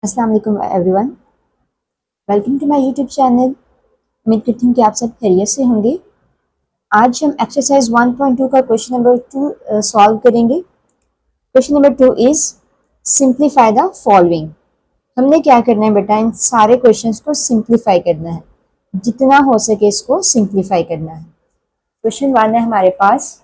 अस्सलाम वालेकुम everyone. Welcome to my YouTube channel. उम्मीद करती हूँ कि आप सब खैरियत से होंगे। आज हम एक्सरसाइज 1.2 का क्वेश्चन नंबर 2 सॉल्व करेंगे। Question number 2 is simplify the following. हमने क्या करना है बेटा, इन सारे क्वेश्चंस को सिंप्लीफाई करना है, जितना हो सके इसको सिंप्लीफाई करना है। क्वेश्चन 1 है हमारे पास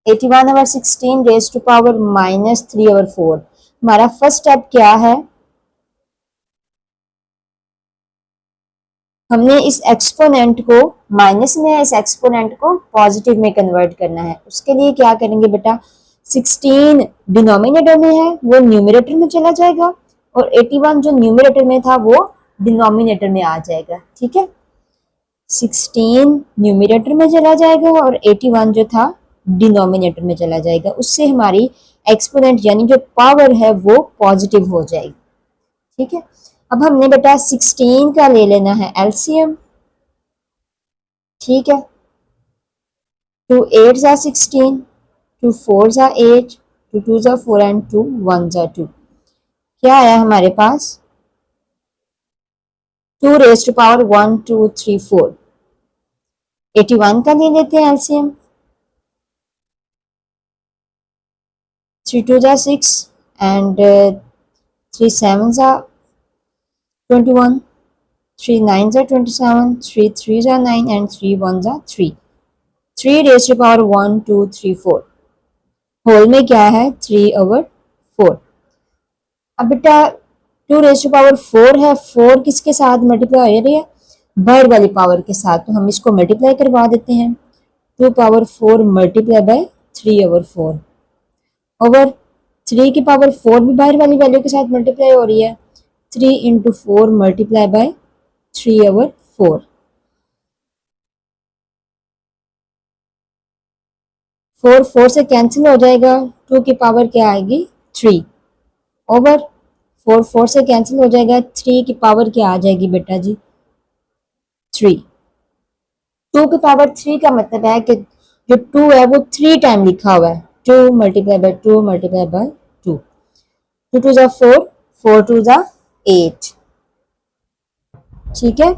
81/16 रेज़ टू पावर -3/4। हमारा फर्स्ट स्टेप क्या है, हमने इस एक्सपोनेंट को माइनस में है, इस एक्सपोनेंट को पॉजिटिव में कन्वर्ट करना है। उसके लिए क्या करेंगे बेटा, 16 डिनोमिनेटर में है वो न्यूमरेटर में चला जाएगा और 81 जो न्यूमरेटर में था वो डिनोमिनेटर में आ जाएगा। ठीक है, 16 न्यूमरेटर में चला जाएगा और 81 जो था डिनोमिनेटर में चला जाएगा। उससे हमारी एक्सपोनेंट यानी जो पावर है वो पॉजिटिव हो जाएगी। ठीक है, अब हमने बेटा 16 का ले लेना है एलसीएम। ठीक है, 2 8s are 16, 2 4s are 8, 2 2s are 4 and 2 1s are 2। क्या आया हमारे पास, 2 रेज टू पावर 1 2 3 4। 81 का ले लेते हैं LCM. 3 2s are 6 and 3 7s are 21, 3 9s are 27, 3 3s are 9 and 3 1s are 3। 3 raise to power 1 2 3 4, whole में क्या है 3/4। अब बेटा 2 रेज़ टू पावर 4 है, 4 किसके साथ मल्टीप्लाई हो रही है, बाहर वाली पावर के साथ, तो हम इसको मल्टीप्लाई करवा देते हैं। 2 पावर 4 मल्टीप्लाई बाय 3/4 ओवर 3 की पावर 4 भी बाहर वाली वैल्यू के साथ मल्टीप्लाई हो रही है। 3 इंटू 4 मल्टीप्लाई बाय 3/4। 4 4 से कैंसिल हो जाएगा, 2 की पावर क्या आएगी 3 ओवर 4 4 से कैंसिल हो जाएगा, 3 की पावर क्या आ जाएगी बेटा जी 3। 2 की पावर 3 का मतलब है कि जो 2 है वो 3 टाइम लिखा हुआ है। 2 मल्टीप्लाई बाय 2 मल्टीप्लाई बाय 2, 2 2 जा 4, 4 2 जा 8। ठीक है,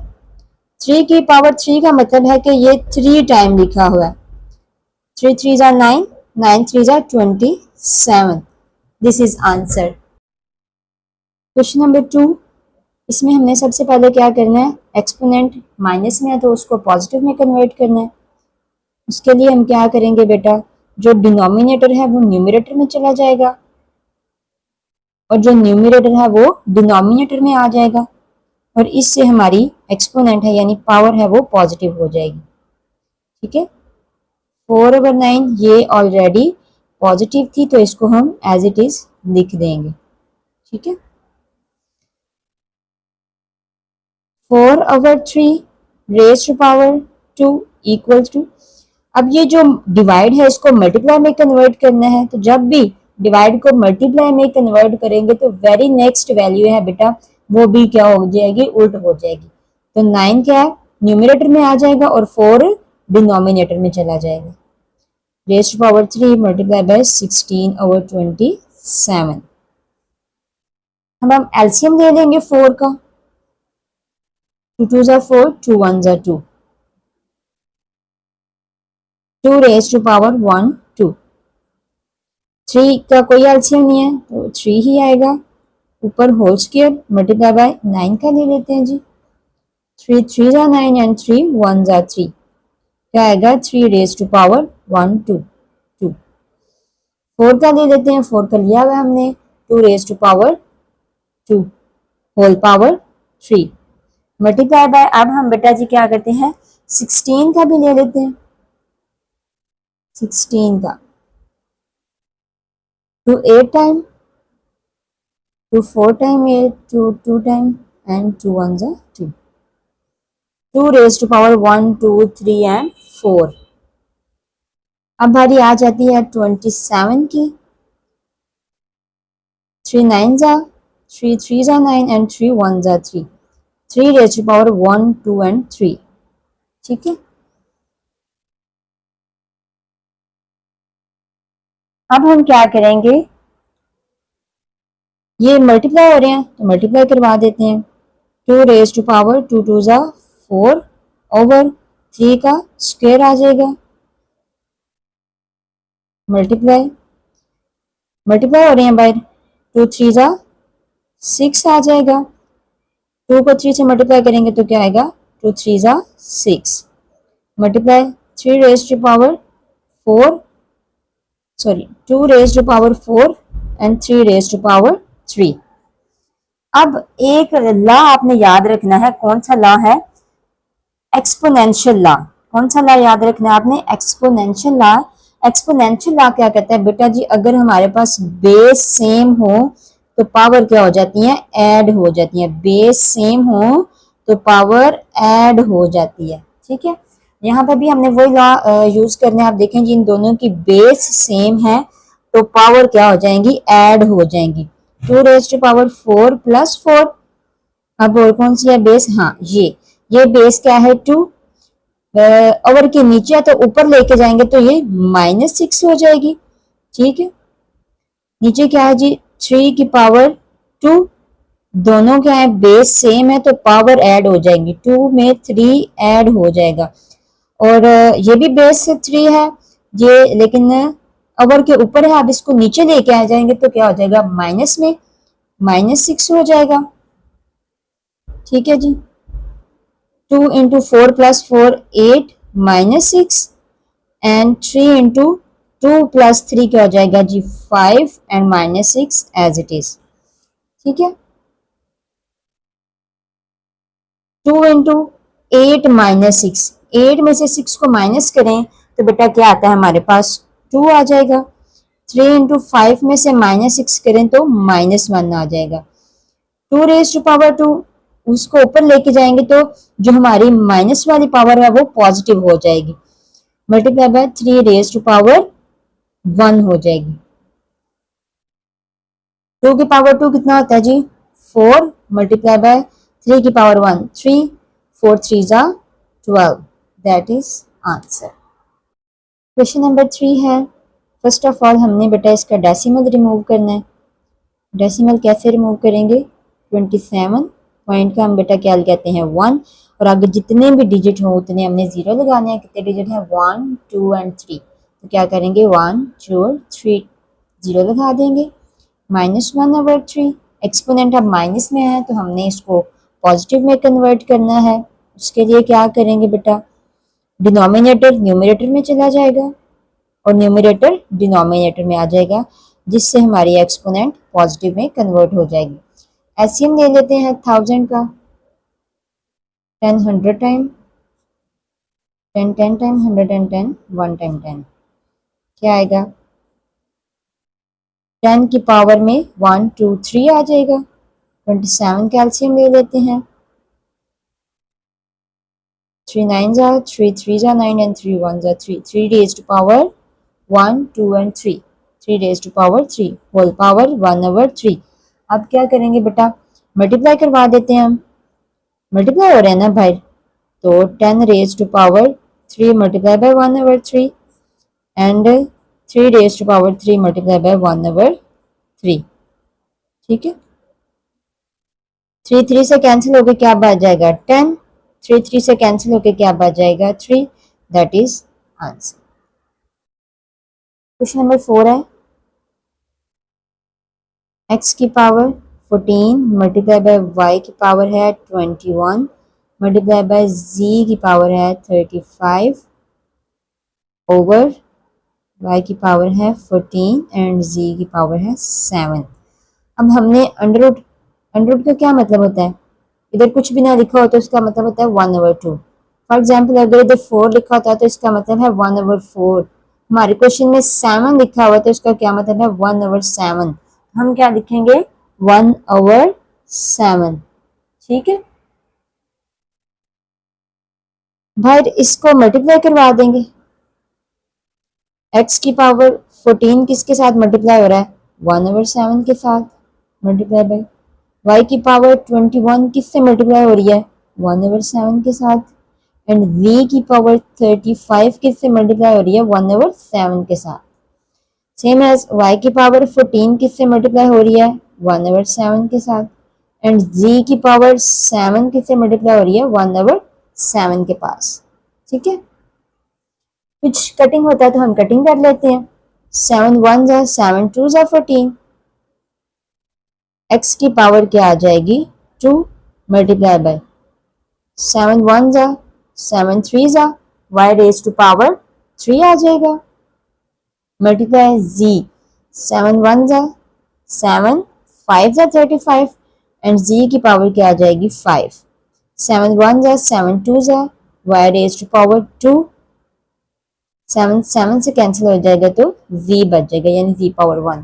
3 की पावर 3 का मतलब है कि ये 3 टाइम लिखा हुआ है। 3 3 जा 9, 9 3 जा 27। This is answer. Question number 2, इसमें हमने सबसे पहले क्या करना है, एक्सपोनेंट माइनस में है तो उसको पॉजिटिव में कन्वर्ट करना है। उसके लिए हम क्या करेंगे बेटा, जो डिनोमिनेटर है वो न्यूमरेटर में चला जाएगा और जो न्यूमरेटर है वो डिनोमिनेटर में आ जाएगा और इससे हमारी एक्सपोनेंट है यानी पावर है वो पॉजिटिव हो जाएगी। ठीक है, 4/9 ये ऑलरेडी पॉजिटिव थी तो इसको हम एज इट इज लिख देंगे। ठीक है, 4/3 raise to power 2 equal to, अब ये जो डिवाइड है इसको मल्टीप्लाई में कन्वर्ट करना है, तो जब भी डिवाइड को मल्टीप्लाई में कन्वर्ट करेंगे तो वेरी नेक्स्ट वैल्यू है बेटा वो भी क्या हो जाएगी, उल्ट हो जाएगी। तो 9 क्या है न्यूमरेटर में आ जाएगा और 4 डिनोमिनेटर में चला जाएगा। Raise to power 3 multiply by 16/27। अब हम एलसीएम ले लेंगे 4 का। 2 2s are 4, 2 1s are 2, 2 raise to power 1 2। 3 का कोई एलसीएम नहीं है तो 3 ही आएगा, ऊपर होल स्क्वायर मल्टीप्लाई बाय 9 का ले लेते हैं जी। 3 3 जा 9 एंड 3 1 जा 3, क्या आएगा 3 रेज टू पावर 1 2 2। 4 का ले लेते हैं, 4 का लिया हुआ हमने, 2 raise to power 2 whole power 3 multiply by, अब हम बेटा जी क्या करते हैं 16 का भी ले लेते हैं। 16 का 2 8 टाइम, 2 4 टाइम 8, 2 2 टाइम एंड 2 1 जा 2, 2 रेज टू पावर 1 2 3 एंड 4। अब बारी आ जाती है 27 की। 3 9 जा 3 3 जा 9 एंड 3 1 जा 3, 3 रेज टू पावर 1 2 एंड 3। ठीक है, अब हम क्या करेंगे, ये मल्टीप्लाई हो रहे हैं तो मल्टीप्लाई करवा देते हैं। 2 रेज टू पावर 2 टू ज़ा 4 ओवर 3 का स्क्वायर आ जाएगा। मल्टीप्लाई मल्टीप्लाई हो रहे हैं बाय 2 3 ज़ा 6 आ जाएगा। 2 को 3 से मल्टीप्लाई करेंगे तो क्या आएगा 2 3 ज़ा 6 multiply 3 raise to power 4 sorry 2 raise to power 4 and 3 raise to power 3। अब एक लॉ आपने याद रखना है, कौन सा लॉ है? Exponential law. कौन सा लॉ याद रखना है आपने? Exponential law. एक्सपोनेंशियल लॉ क्या कहता है बेटा जी, अगर हमारे पास बेस सेम हो तो पावर क्या हो जाती है? ऐड हो जाती है। बेस सेम हो तो पावर ऐड हो जाती है। ठीक है, यहाँ पर भी हमने वही लॉ यूज करने हैं। आप देखें जी, इन दोनों की बेस सेम है तो पावर क्या हो जाएंगी? ऐड हो जाएंगी। 2 रेज टू पावर 4 प्लस 4। अब और कौन सी है बेस? हाँ, ये बेस क्या है? 2 ओवर के नीचे है तो ऊपर लेके जाएंगे तो ये -6 हो जाएगी। ठीक है, नीचे क्या है जी? 3 की पावर 2। दोनों क्या है? बेस सेम है तो पावर ऐड हो जाएगी। 2 में 3 ऐड हो जाएगा। और ये भी बेस से 3 है ये, लेकिन ओवर के ऊपर है। अब इसको नीचे लेके आ जाएंगे तो क्या हो जाएगा? माइनस में -6 हो जाएगा। ठीक है जी, 2 into 4 plus 4 8 -6 and 3 into 2 plus 3 क्या हो जाएगा जी? 5 एंड -6 एज इट इज। ठीक है, 2 इंटू 8 -6, 8 में से 6 को माइनस करें तो बेटा क्या आता है हमारे पास? 2 आ जाएगा। 3 इंटू 5 में से -6 करें तो -1 आ जाएगा। 2 रेज टू पावर 2, उसको ऊपर लेके जाएंगे तो जो हमारी माइनस वाली पावर है वो पॉजिटिव हो जाएगी। Multiply by 3 raise to power 1 हो जाएगी। 2 की पावर 2 कितना होता है जी? 4 मल्टीप्लाई बाय 3 की पावर 1 3, 4 3 जा 12। That is answer. Question number 3 है। फर्स्ट ऑफ ऑल हमने बेटा इसका डेसिमल रिमूव करना है। डेसिमल कैसे रिमूव करेंगे? 27 पॉइंट का हम बेटा क्या लगाते हैं? 1, और आगे जितने भी डिजिट हो उतने हमने 0 लगाने हैं। कितने डिजिट हैं? 1 2 एंड 3। तो क्या करेंगे? 1 2 और 3 0 लगा देंगे। -1/3। एक्सपोनेंट अब माइनस में है तो हमने इसको पॉजिटिव में कन्वर्ट करना है। उसके लिए क्या करेंगे बेटा? डिनोमिनेटर न्यूमरेटर में चला जाएगा और न्यूमरेटर डिनोमिनेटर में आ जाएगा, जिससे हमारी एक्सपोनेंट पॉजिटिव में कन्वर्ट हो जाएगी। एलसीएम ले लेते हैं 1000 का। 10 100 टाइम, 10 10 टाइम, 110 1 टाइम 10। क्या आएगा? 10 की पावर में 1 2 3 आ जाएगा। 27 का एलसीएम ले लेते हैं। 3 9 जा 3 3 जा 9 एंड 3 1 जा 3। 3 raise to power 1 2 and 3। 3 raise to power 3 whole power 1/3। अब क्या करेंगे बेटा? मल्टीप्लाई करवा देते हैं हम। मल्टीप्लाई हो रहे हैं ना भाई, तो 10 raise to power 3 multiply by 1/3 and 3 raise to power 3 multiply by 1/3। ठीक है, 3 3 से कैंसिल होकर क्या बच जाएगा? 10। 3 3 से कैंसिल होकर क्या बच जाएगा? 3। That is answer. Question number 4 है। x की पावर 14 मल्टीप्लाई बाय y की पावर है 21 मल्टीप्लाई बाय z की पावर है 35 ओवर y की पावर है 14 एंड z की पावर है 7। अब हमने अंडर रूट का क्या मतलब होता है? इधर कुछ भी ना लिखा हो तो इसका मतलब होता है 1/2। फॉर एग्जाम्पल अगर इधर 4 लिखा होता है तो इसका मतलब है 1/4। हमारे क्वेश्चन में 7 लिखा हुआ तो इसका क्या मतलब है? 1/7। हम क्या लिखेंगे? 1/7। ठीक है भाई, इसको मल्टीप्लाई करवा देंगे। x की पावर 14 किसके साथ मल्टीप्लाई हो रहा है? 1/7 के साथ मल्टीप्लाई बाय। y की पावर 21 किससे मल्टीप्लाई हो रही है? 1/7 के साथ। एंड v की पावर 35 किससे मल्टीप्लाई हो रही है? 1/7 के साथ। सेम एज y की पावर 14 किससे मल्टीप्लाई हो रही है? 1/7 के साथ, एंड z की पावर 7 किससे मल्टीप्लाई हो रही है, 1/7 के पास। ठीक है, कुछ कटिंग होता है तो हम कटिंग कर लेते हैं। 7 1 जा 7 2 जा 14, x की पावर क्या आ जाएगी, 2 मल्टीप्लाई बाय 7 1 जा 7 3 जा y रेज टू पावर 3 आ जाएगा, मल्टीप्लाई z 7 1 जा 7 5 जा 35, एंड z की पावर क्या आ जाएगी 5, 7 1 जा 7 2 जा y रेज टू पावर 2, 7 7 से कैंसिल हो जाएगा तो z बच जाएगा, यानी z पावर 1।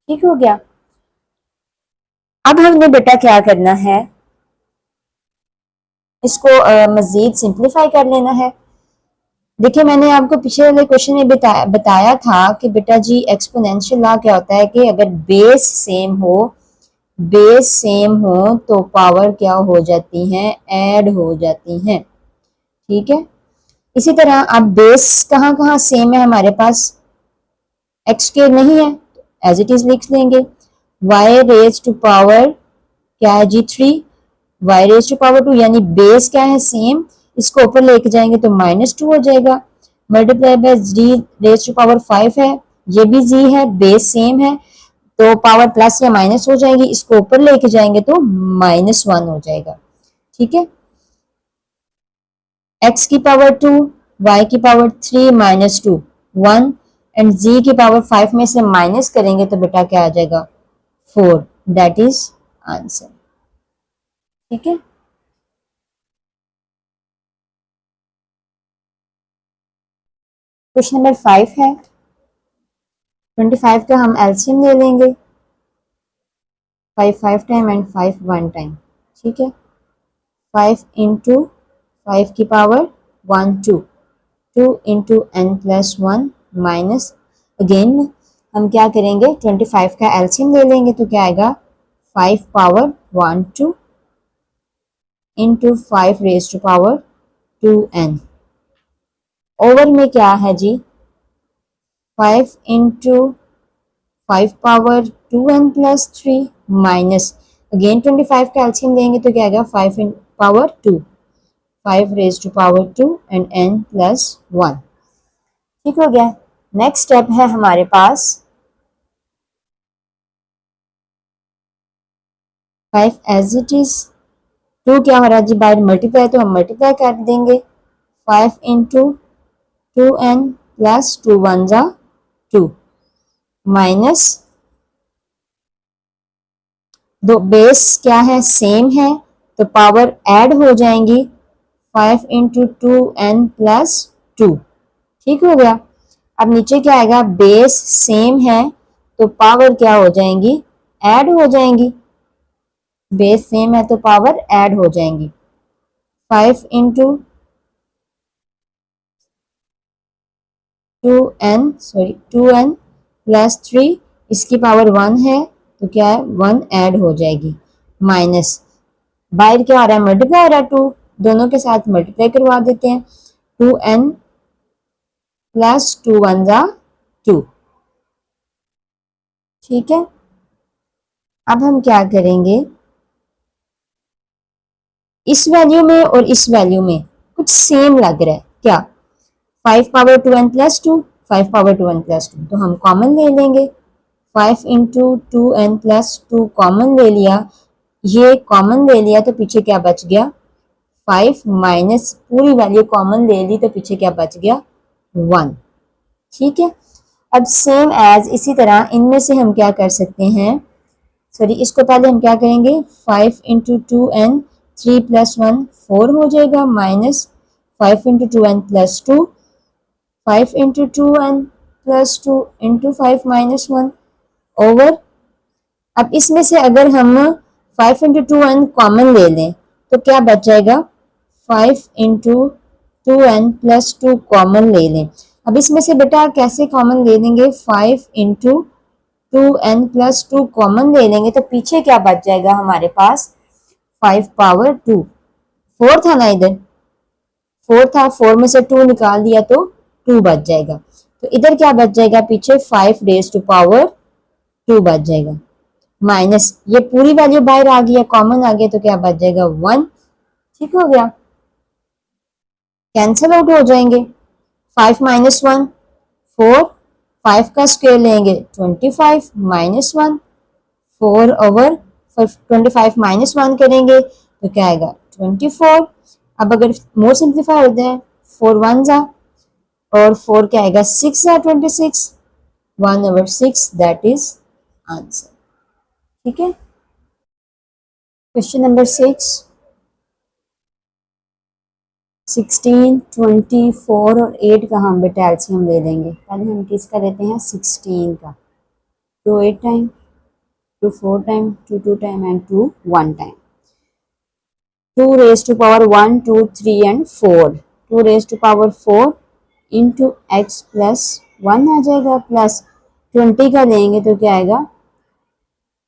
ठीक हो गया। अब हमने बेटा क्या करना है, इसको मजीद सिंप्लीफाई कर लेना है। देखिए मैंने आपको पिछले वाले क्वेश्चन में बताया था कि बेटा जी एक्सपोनेंशियल लॉ क्या होता है कि अगर बेस सेम हो तो पावर क्या हो जाती हैं, ऐड हो जाती हैं। ठीक है, इसी तरह अब बेस कहाँ कहाँ सेम है हमारे पास, एक्स के नहीं है एज इट इज लिख लेंगे, y रेज टू पावर क्या है जी 3, y रेज टू पावर 2, यानी बेस क्या है सेम, इसको ऊपर लेके जाएंगे तो -2 हो जाएगा, multiply by z raise to power 5 है, ये भी z है, बेस सेम है तो पावर प्लस या माइनस हो जाएगी, इसको ऊपर लेके जाएंगे तो -1 हो जाएगा। ठीक है, x की पावर 2, y की पावर 3 -2 1, एंड z की पावर 5 में से माइनस करेंगे तो बेटा क्या आ जाएगा 4, दैट इज आंसर। ठीक है, क्वेश्चन नंबर 5 है, 25 का हम एलसीएम ले लेंगे, 5 5 टाइम एंड 5 1 टाइम। ठीक है, 5 इंटू 5 की power 1 2, 2 into n plus 1 minus, again हम क्या करेंगे 25 का एलसीएम ले लेंगे तो क्या आएगा 5 power 1 2 into 5 raise to power 2n, over में क्या है जी 5 इंटू 5 पावर 2n प्लस 3 माइनस, अगेन 25 का एलसीएम लेंगे तो क्या आएगा 5 power 2, 5 raise to power 2 and n plus 1। ठीक हो गया। नेक्स्ट स्टेप है हमारे पास 5 एज इट इज, 2 क्या हो रहा है जी बाय मल्टीप्लाई तो हम मल्टीप्लाई कर देंगे, 5 इंटू 2n प्लस 2 1 जा 2 माइनस, दो बेस क्या है सेम है तो पावर ऐड हो जाएंगी, 5 इंटू 2n प्लस 2। ठीक हो गया। अब नीचे क्या आएगा, बेस सेम है तो पावर क्या हो जाएंगी, ऐड हो जाएंगी, बेस सेम है तो पावर ऐड हो जाएंगी, 5 इंटू 2n प्लस 3, इसकी पावर 1 है तो क्या है 1 ऐड हो जाएगी, माइनस बाहर क्या आ रहा है मल्टीप्लाई हो रहा है 2, दोनों के साथ मल्टीप्लाई करवा देते हैं, 2n प्लस 2 1 जा 2। ठीक है, अब हम क्या करेंगे, इस वैल्यू में और इस वैल्यू में कुछ सेम लग रहा है क्या, 5 पावर 2n प्लस 2, 5 पावर 2n प्लस 2 तो हम कॉमन ले लेंगे, 5 इंटू 2n प्लस 2 कॉमन ले लिया, ये कॉमन ले लिया तो पीछे क्या बच गया 5 माइनस पूरी वैल्यू कॉमन ले ली तो पीछे क्या बच गया 1। ठीक है, अब सेम एज इसी तरह इनमें से हम क्या कर सकते हैं, सॉरी इसको पहले हम क्या करेंगे 5 इंटू 2n 3 प्लस 1 4 हो जाएगा, minus 5 into 2n plus 2, 5 into 2n plus 2 into 5 minus 1 over, अब इसमें से अगर हम 5 इंटू 2n कॉमन ले लें तो क्या बच जाएगा 5 इंटू 2n प्लस 2 कॉमन ले लें, अब इसमें से बेटा कैसे कॉमन ले लेंगे 5 इंटू 2n प्लस 2 कॉमन ले लेंगे तो पीछे क्या बच जाएगा हमारे पास 5 पावर 2, 4 था ना इधर 4 था, 4 में से 2 निकाल दिया तो 2 बच जाएगा, तो इधर क्या बच जाएगा पीछे 5 रेज टू पावर 2 बच जाएगा। माइनस ये पूरी वैल्यू बाहर आ गई है, कॉमन आ गया, तो क्या बच जाएगा 1। ठीक हो गया, कैंसिल आउट हो जाएंगे। 5 माइनस 1 4, 5 का स्क्वायर लेंगे 25 माइनस 1 4 ओवर 25 माइनस 1 करेंगे तो क्या आएगा 24। अब अगर मोर सिंप्लीफाई होते हैं 4 1 जा और 4 क्या आएगा 6 जा 26 1 ओवर 6 दैट इज आंसर। ठीक है, क्वेश्चन नंबर 6। 16, 24 और 8 का हम बेटा एलसीएम ले लेंगे। पहले हम किसका लेते हैं 16 का। 2 8 time, 2 4 time, 2 2 time and 2 1 time. 2 raised to power 1 2 3 and 4, 2 raised to power 4 into x plus 1 आ जाएगा, प्लस 20 का लेंगे तो क्या आएगा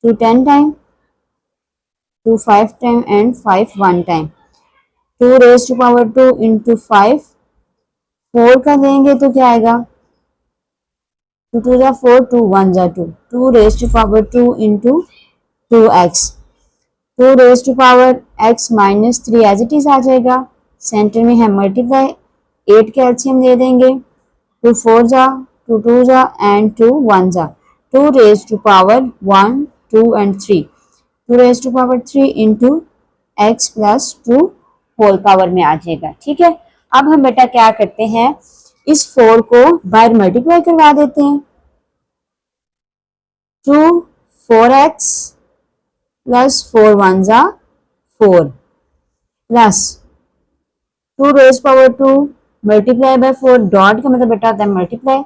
2 10 time, 2 5 time and 5 1 time. 2 raised to power 2 into 5, 4 का लेंगे तो क्या आएगा 2 2 जा 4, 2 1 जा 2, 2 raised to power 2 into 2x, 2 raised to power x minus 3 as it is आ जाएगा। सेंटर में है मल्टीप्लाई, 8 का एलसीएम ले देंगे, 2 4 जा, 2 2 जा एंड 2 1 जा, 2 raised to power 1 2 and 3, 2 raised to power 3 into x plus 2 whole power में आ जाएगा। ठीक है, अब हम बेटा क्या करते हैं, इस 4 को बाहर मल्टीप्लाई करवा देते हैं। 2 4x प्लस 4 1 जा 4 plus 2 raise power 2 multiply by 4, dot का मतलब बेटा होता है मल्टीप्लाई,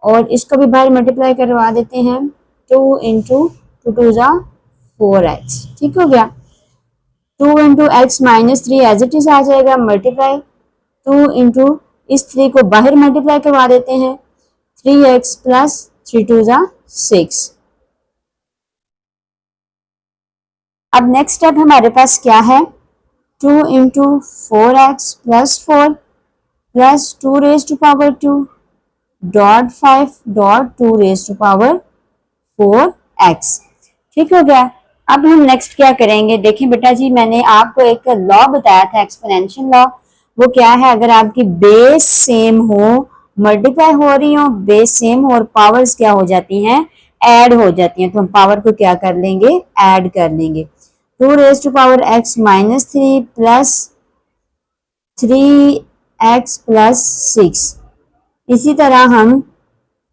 और इसको भी बाहर मल्टीप्लाई करवा देते हैं। 2 इंटू 2 2 जा 4x। ठीक हो गया, 2 into x minus 3 as it is आ जाएगा मल्टीप्लाई, 2 इंटू इस 3 को बाहर मल्टीप्लाई करवा देते हैं, 3x प्लस 3 2 जा 6। अब नेक्स्ट स्टेप हमारे पास क्या है, 2 into 4x plus 4 plus 2 raise to power 2 dot 5 dot 2 raise to power 4x। ठीक हो गया, अब हम नेक्स्ट क्या करेंगे, देखिए बेटा जी मैंने आपको एक लॉ बताया था एक्सपोनेंशियल लॉ। वो क्या है, अगर आपकी बेस सेम हो, मल्टीप्लाई हो रही हो, बेस सेम हो और पावर्स क्या हो जाती हैं ऐड हो जाती हैं, तो हम पावर को क्या कर लेंगे ऐड कर लेंगे। 2 raise to power x minus 3 plus 3x plus 6। इसी तरह हम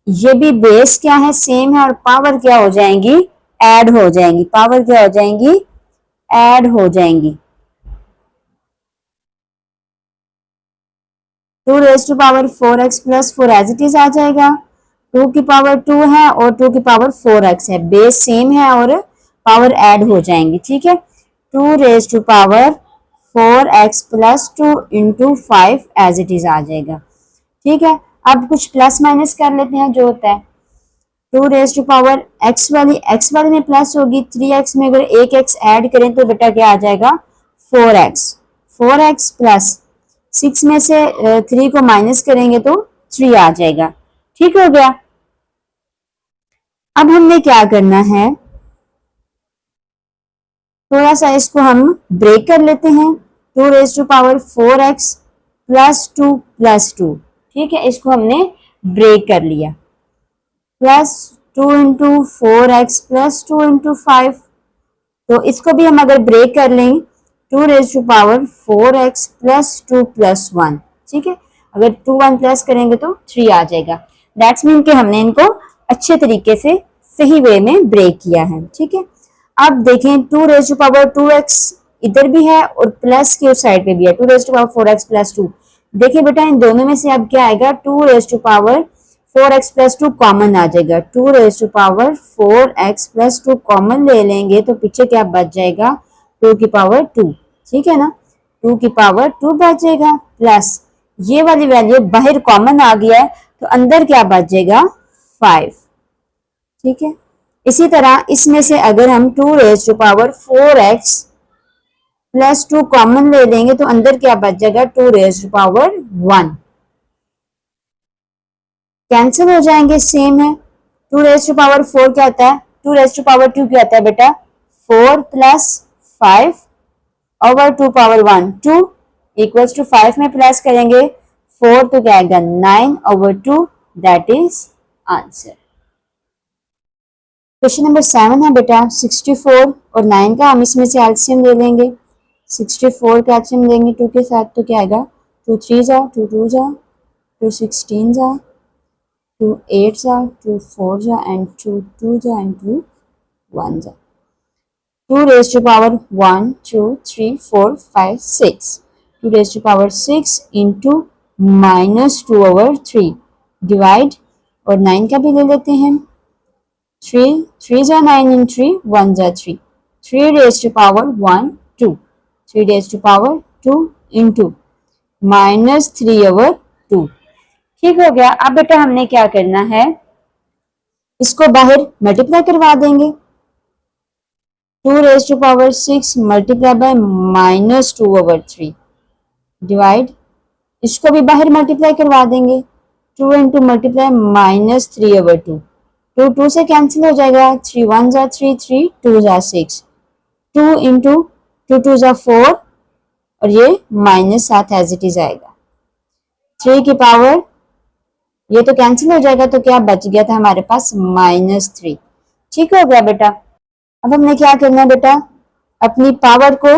ये भी बेस क्या है सेम है और पावर क्या हो जाएंगी ऐड हो जाएंगी, पावर क्या हो जाएंगी ऐड हो जाएंगी। 2 raise to power 4x plus 4 as it is आ जाएगा, 2 की पावर 2 है और 2 की पावर 4x है, बेस सेम है और पावर ऐड हो जाएंगी। ठीक है, 2 raise to power 4x plus 2 into 5 as it is आ जाएगा। ठीक है, अब कुछ प्लस माइनस कर लेते हैं जो होता है। 2 रेज टू पावर x वाली में प्लस होगी, 3x में अगर एक x ऐड करें तो बेटा क्या आ जाएगा 4x, 4x प्लस 6 में से 3 को माइनस करेंगे तो 3 आ जाएगा। ठीक हो गया, अब हमने क्या करना है, थोड़ा सा इसको हम ब्रेक कर लेते हैं। 2 raise to power 4x plus 2 plus 2। ठीक है, इसको हमने ब्रेक कर लिया, plus 2 into 4x plus 2 into 5, तो इसको भी हम अगर ब्रेक कर लें 2 raise to power 4x plus 2 plus 1। ठीक है, अगर 2 1 प्लस करेंगे तो 3 आ जाएगा। दैट्स मीन कि हमने इनको अच्छे तरीके से सही वे में ब्रेक किया है। ठीक है, अब देखें 2 रेज टू पावर 2x इधर भी है और प्लस की उस साइड पे भी है, 2 raise to power 4x plus 2। देखिए बेटा इन दोनों में से अब क्या आएगा 2 raise to power 4x plus 2 common आ जाएगा, 2 raise to power 4x plus 2 common ले लेंगे तो पीछे क्या बच जाएगा 2 की पावर 2। ठीक है ना, 2 की पावर 2 बच जाएगा, प्लस ये वाली वैल्यू बाहर कॉमन आ गया है तो अंदर क्या बच जाएगा 5। ठीक है, इसी तरह इसमें से अगर हम 2 raise to power 4x plus 2 common ले लेंगे तो अंदर क्या बच जाएगा 2 रेज टू पावर 1, कैंसिल हो जाएंगे सेम है। 2 रेज टू पावर 4 क्या होता है 2 रेज टू पावर 2 क्या आता है बेटा 4 plus 5 over 2 power 1 2 equals to 5 में प्लस करेंगे 4 तो क्या आएगा 9 over 2 that is answer. Question number 7 है बेटा 64 और 9 का हम इसमें से एलसीएम ले लेंगे 64 का एलसीएम लेंगे 2 के साथ तो क्या आएगा 2 3 जा 2 2 जा 2 16 जा 2 8 जा 2 4 जा एंड 2 2 जा एंड 2 1 जा 2 raised to power 1 2 3 4 5 6 2 raised to power 6 into minus 2 over 3 divide और 9 का भी ले लेते हैं 3 3 जा 9 in 3 1 जा 3 3 raised to power 1 2 3 raised to power 2 into minus 3 over 2 ठीक हो गया। अब बेटा हमने क्या करना है इसको बाहर मल्टीप्लाई करवा देंगे 2 raised to power 6 multiply by minus 2 over 3 divide इसको भी बाहर मल्टीप्लाई करवा देंगे 2 इंटू मल्टीप्लाई माइनस 3 over 2 2 2 से कैंसिल हो जाएगा 3 1 जा 3 3 2 जा 6 2 इंटू 2 2 जा 4 और ये माइनस 7 एज इट इज आएगा 3 की पावर ये तो कैंसिल हो जाएगा तो क्या बच गया था हमारे पास -3 ठीक हो गया बेटा। अब हमने क्या करना है बेटा अपनी पावर को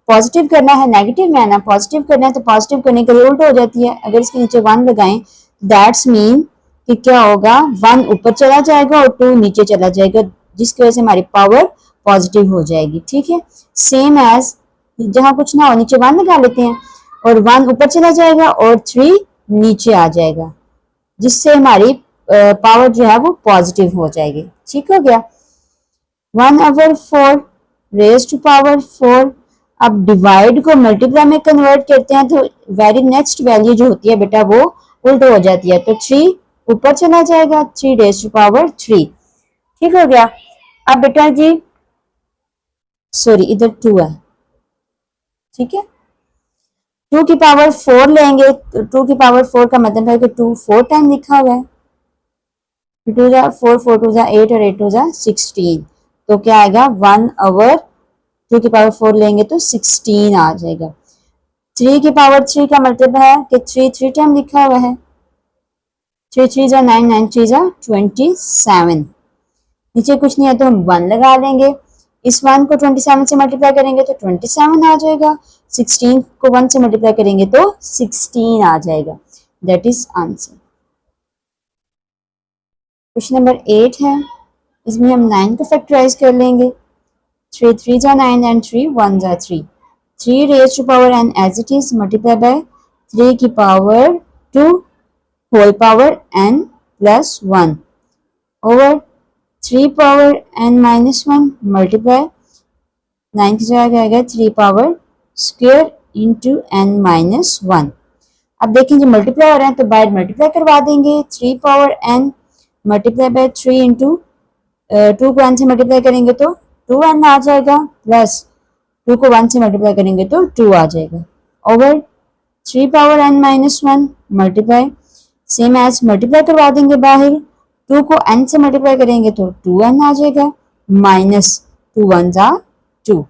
पॉजिटिव करना है नेगेटिव में आना पॉजिटिव करना है तो पॉजिटिव करने के लिए उल्ट हो जाती है अगर इसके नीचे 1 लगाएं दैट्स मीन कि क्या होगा 1 ऊपर चला जाएगा और 2 नीचे चला जाएगा जिसकी वजह से हमारी पावर पॉजिटिव हो जाएगी ठीक है। सेम एज जहां कुछ ना हो नीचे 1 लगा लेते हैं और 1 ऊपर चला जाएगा और 3 नीचे आ जाएगा जिससे हमारी पावर जो है वो पॉजिटिव हो जाएगी ठीक हो गया। 1/4 रेज टू पावर 4 अब डिवाइड को मल्टीप्लाई में कन्वर्ट करते हैं तो वेरी नेक्स्ट वैल्यू जो होती है बेटा वो उल्ट हो जाती है तो 3 ऊपर चला जाएगा 3 रेज टू पावर 3 ठीक हो गया। अब बेटा जी सॉरी इधर 2 है ठीक है 2 की पावर 4 लेंगे तो 2 की पावर 4 का मतलब है कि 2 4 टाइम लिखा हुआ है 2 जा 4 4 2 जा 8 और 8 2 जा 16 तो क्या आएगा 1/2 की पावर 4 लेंगे तो 16 आ जाएगा। 3 की पावर 3 का मतलब है कि 3 3 टाइम लिखा हुआ है 3 3 जा 9 9 3 जा 27 नीचे कुछ नहीं है तो हम 1 लगा लेंगे इस 1 को 27 से मल्टीप्लाई करेंगे तो 27 आ जाएगा 16 को 1 से मल्टीप्लाई करेंगे तो 16 आ जाएगा that is answer. Question number 8 है इसमें हम 9 को फैक्टराइज कर लेंगे 3 3 जा 9 एंड 3 1 जा 3 3 raise to power n as it is multiply by 3 की power 2 whole power n plus 1 over 3 power n minus 1 multiply 9 की जगह आएगा 3 power square into n minus 1। अब देखें जो मल्टीप्लाई हो रहा है तो बाय मल्टीप्लाई करवा देंगे 3 power n multiply by 3 into 2 को n से मल्टीप्लाई करेंगे तो 2n आ जाएगा प्लस 2 को 1 से मल्टीप्लाई करेंगे तो 2 आ जाएगा over 3 power n minus 1 multiply same as multiply करवा देंगे बाहर 2 को n से मल्टीप्लाई करेंगे तो 2n आ जाएगा माइनस 2 1 जा 2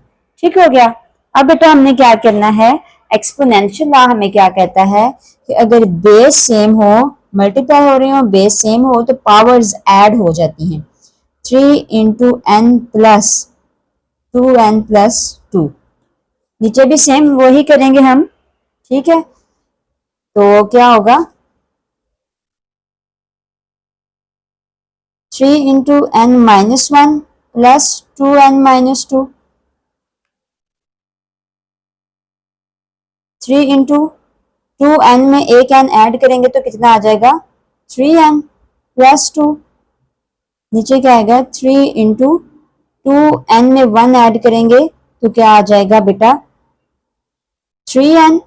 ठीक हो गया। अब बेटा हमने क्या करना है एक्सपोनेंशियल लॉ हमें क्या कहता है कि अगर बेस सेम हो मल्टीप्लाई हो रही हो बेस सेम हो तो पावर्स ऐड हो जाती हैं 3 into n plus 2n plus 2 नीचे भी सेम वही करेंगे हम ठीक है तो क्या होगा 3 into n minus 1 plus 2n minus 2 3 into 2n में एक n ऐड करेंगे तो कितना आ जाएगा 3n प्लस 2 नीचे क्या आएगा 3 इंटू 2n में 1 ऐड करेंगे तो क्या आ जाएगा बेटा 3n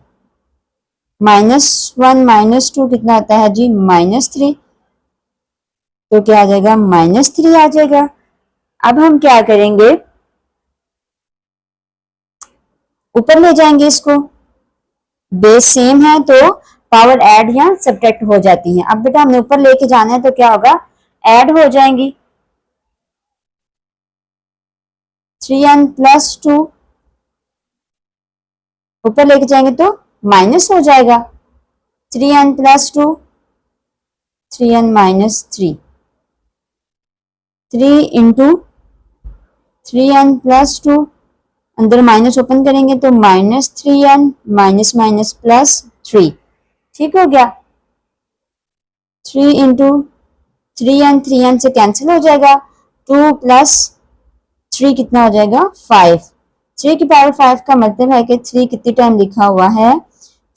माइनस 1 माइनस 2 कितना आता है जी -3 तो क्या आ जाएगा -3 आ जाएगा। अब हम क्या करेंगे ऊपर ले जाएंगे इसको बेस सेम है तो पावर ऐड या सब्ट्रैक्ट हो जाती है। अब बेटा हमने ऊपर लेके जाना है तो क्या होगा ऐड हो जाएंगी 3n प्लस 2 ऊपर लेके जाएंगे तो माइनस हो जाएगा, 3n plus 2, 3n minus 3, 3 into 3n plus 2, अंदर माइनस ओपन करेंगे तो minus 3n minus minus plus 3, ठीक हो गया। 3 इंटू 3n, 3n से कैंसिल हो जाएगा, 2 प्लस 3 कितना हो जाएगा 5, 3 की पावर 5 का मतलब है कि 3 कितनी टाइम लिखा हुआ है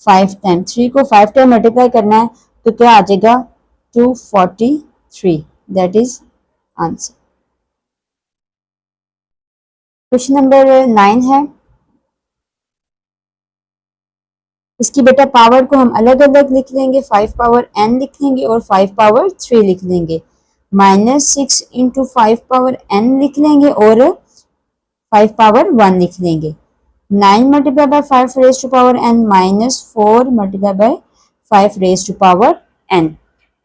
5 टाइम, 3 को 5 टाइम मल्टीप्लाई करना है तो क्या आ जाएगा 243, that is answer. Question number 9 है, इसकी बेटा पावर को हम अलग अलग लिख लेंगे, 5 पावर n लिख लेंगे और 5 पावर 3 लिख लेंगे, -6 इंटू 5 पावर n लिख लेंगे और 5 पावर 1 लिख लेंगे, 9 multiply by 5 raise to power n minus 4 multiply by 5 raise to power n,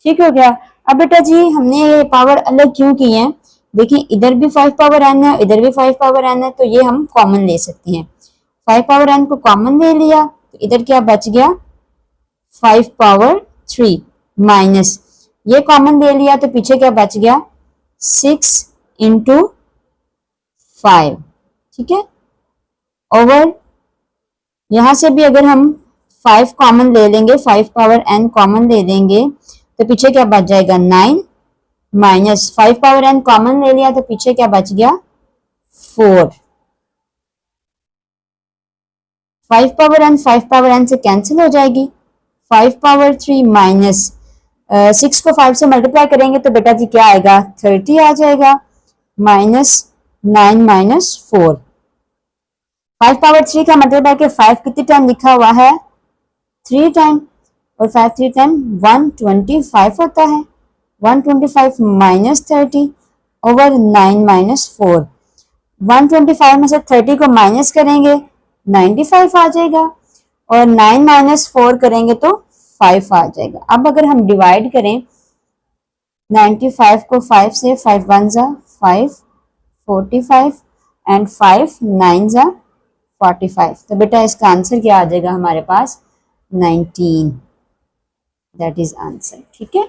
ठीक हो गया। अब बेटा जी हमने ये पावर अलग क्यों की है, देखिए इधर भी 5 पावर n है, इधर भी 5 पावर n है, तो ये हम कॉमन ले सकते हैं, 5 पावर n को कॉमन ले लिया तो इधर क्या बच गया 5 पावर 3 माइनस, ये कॉमन ले लिया तो पीछे क्या बच गया 6 इंटू 5, ठीक है। ओवर यहां से भी अगर हम 5 कॉमन ले लेंगे, 5 पावर n कॉमन ले लेंगे तो पीछे क्या बच जाएगा 9 माइनस 5 पावर n कॉमन ले लिया तो पीछे क्या बच गया 4, 5 पावर n 5 पावर n से कैंसिल हो जाएगी, 5 पावर 3 माइनस 6 को 5 से मल्टीप्लाई करेंगे तो बेटा जी क्या आएगा 30 आ जाएगा, माइनस 9 माइनस 4, 5 पावर 3 का मतलब है कि 5 कितने टाइम लिखा हुआ है 3 टाइम, और 5 3 टाइम 125 होता है, 125 माइनस 30 ओवर 9 माइनस 4, 125 में से 30 को माइनस करेंगे 95 आ जाएगा और 9 माइनस 4 करेंगे तो 5 आ जाएगा। अब अगर हम डिवाइड करें 95 को 5 से, 5 1 जा 5, 45 एंड 5 9 जा 45, तो बेटा इसका आंसर क्या आ जाएगा हमारे पास 19, दैट इज आंसर, ठीक है।